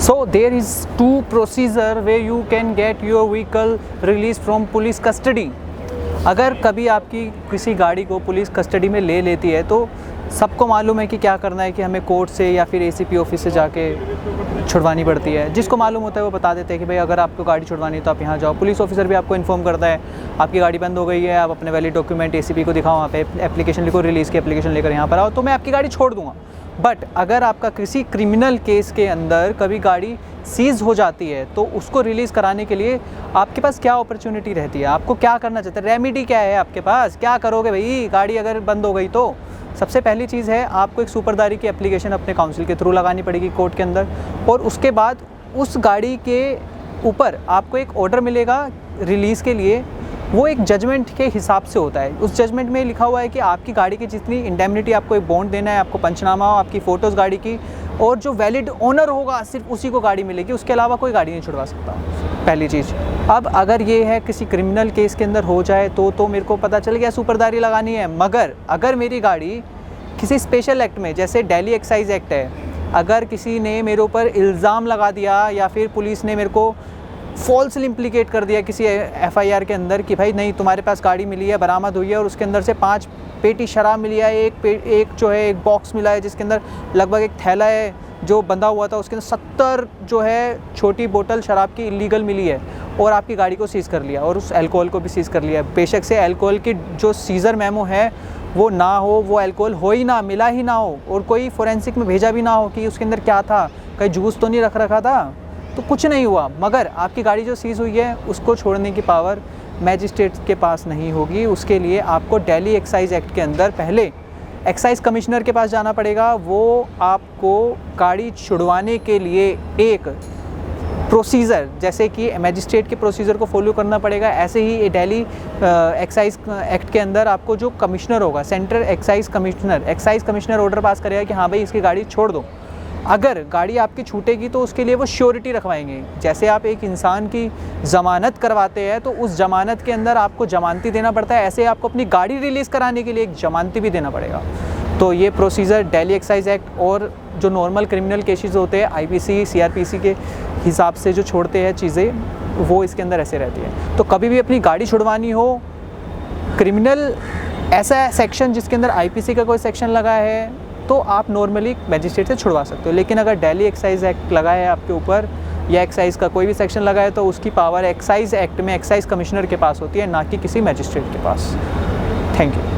So there is two procedure where you can get your vehicle released from police custody. अगर कभी आपकी किसी गाड़ी को पुलिस कस्टडी में ले लेती है तो सबको मालूम है कि क्या करना है, कि हमें कोर्ट से या फिर एसीपी ऑफिस से जाके छुड़वानी पड़ती है। जिसको मालूम होता है वो बता देते हैं कि भाई अगर आपको गाड़ी छुड़वानी है तो आप यहाँ जाओ। पुलिस ऑफिसर भी आपको इन्फॉर्म करता है आपकी गाड़ी बंद हो गई है, आप अपने वैलिड डॉक्यूमेंट एसीपी को दिखाओ, वहाँ पे एप्लीकेशन लिखो, रिलीज़ की एप्लीकेशन लेकर यहाँ पर आओ तो मैं आपकी गाड़ी छोड़ दूँगा। बट अगर आपका किसी क्रिमिनल केस के अंदर कभी गाड़ी सीज़ हो जाती है तो उसको रिलीज़ कराने के लिए आपके पास क्या अपॉर्चुनिटी रहती है, आपको क्या करना चाहते हैं, रेमेडी क्या है आपके पास, क्या करोगे भाई गाड़ी अगर बंद हो गई तो? सबसे पहली चीज़ है आपको एक सुपरदारी की एप्लीकेशन अपने काउंसिल के थ्रू लगानी पड़ेगी कोर्ट के अंदर, और उसके बाद उस गाड़ी के ऊपर आपको एक ऑर्डर मिलेगा रिलीज़ के लिए। वो एक जजमेंट के हिसाब से होता है। उस जजमेंट में लिखा हुआ है कि आपकी गाड़ी की जितनी इंडेमनिटी, आपको एक बॉन्ड देना है, आपको पंचनामा हो, आपकी फ़ोटोज़ गाड़ी की, और जो वैलिड ओनर होगा सिर्फ उसी को गाड़ी मिलेगी, उसके अलावा कोई गाड़ी नहीं छुड़वा सकता, पहली चीज़। अब अगर ये है किसी क्रिमिनल केस के अंदर हो जाए तो मेरे को पता चल गया सुपरदारी लगानी है, मगर अगर मेरी गाड़ी किसी स्पेशल एक्ट में, जैसे दिल्ली एक्साइज़ एक्ट है, अगर किसी ने मेरे ऊपर इल्ज़ाम लगा दिया या फिर पुलिस ने मेरे को फॉल्सली इम्प्लीकेट कर दिया किसी एफआईआर के अंदर कि भाई नहीं तुम्हारे पास गाड़ी मिली है, बरामद हुई है और उसके अंदर से 5 पेटी शराब मिली है, एक जो है एक बॉक्स मिला है जिसके अंदर लगभग एक थैला है जो बंधा हुआ था, उसके अंदर 70 जो है छोटी बोतल शराब की इलीगल मिली है, और आपकी गाड़ी को सीज़ कर लिया और उस अल्कोहल को भी सीज़ कर लिया। बेशक से अल्कोहल की जो सीज़र मेमो है वो ना हो, वो अल्कोहल हो ही ना, मिला ही ना हो, और कोई फोरेंसिक में भेजा भी ना हो कि उसके अंदर क्या था, कहीं जूस तो नहीं रखा था, तो कुछ नहीं हुआ, मगर आपकी गाड़ी जो सीज़ हुई है उसको छोड़ने की पावर मैजिस्ट्रेट के पास नहीं होगी। उसके लिए आपको दिल्ली एक्साइज़ एक्ट के अंदर पहले एक्साइज़ कमिश्नर के पास जाना पड़ेगा। वो आपको गाड़ी छुड़वाने के लिए एक प्रोसीजर, जैसे कि मैजिस्ट्रेट के प्रोसीजर को फॉलो करना पड़ेगा, ऐसे ही दिल्ली एक्साइज़ एक्ट के अंदर आपको जो कमिश्नर होगा, central excise commissioner order pass करेगा कि हाँ भाई इसकी गाड़ी छोड़ दो। अगर गाड़ी आपकी छूटेगी तो उसके लिए वो श्योरिटी रखवाएंगे। जैसे आप एक इंसान की ज़मानत करवाते हैं तो उस ज़मानत के अंदर आपको ज़मानती देना पड़ता है, ऐसे आपको अपनी गाड़ी रिलीज़ कराने के लिए एक ज़मानती भी देना पड़ेगा। तो ये प्रोसीजर दिल्ली एक्साइज़ एक्ट और जो नॉर्मल क्रिमिनल केसेस होते हैं आईपीसी सीआरपीसी के हिसाब से जो छोड़ते हैं चीज़ें, वो इसके अंदर ऐसे रहती है। तो कभी भी अपनी गाड़ी छुड़वानी हो, क्रिमिनल ऐसा सेक्शन जिसके अंदर आईपीसी का कोई सेक्शन लगा है तो आप नॉर्मली मैजिस्ट्रेट से छुड़वा सकते हो। लेकिन अगर दिल्ली एक्साइज़ एक्ट लगा है आपके ऊपर या एक्साइज़ का कोई भी सेक्शन लगा है तो उसकी पावर एक्साइज़ एक्ट में एक्साइज़ कमिश्नर के पास होती है, ना कि किसी मैजिस्ट्रेट के पास। Thank you.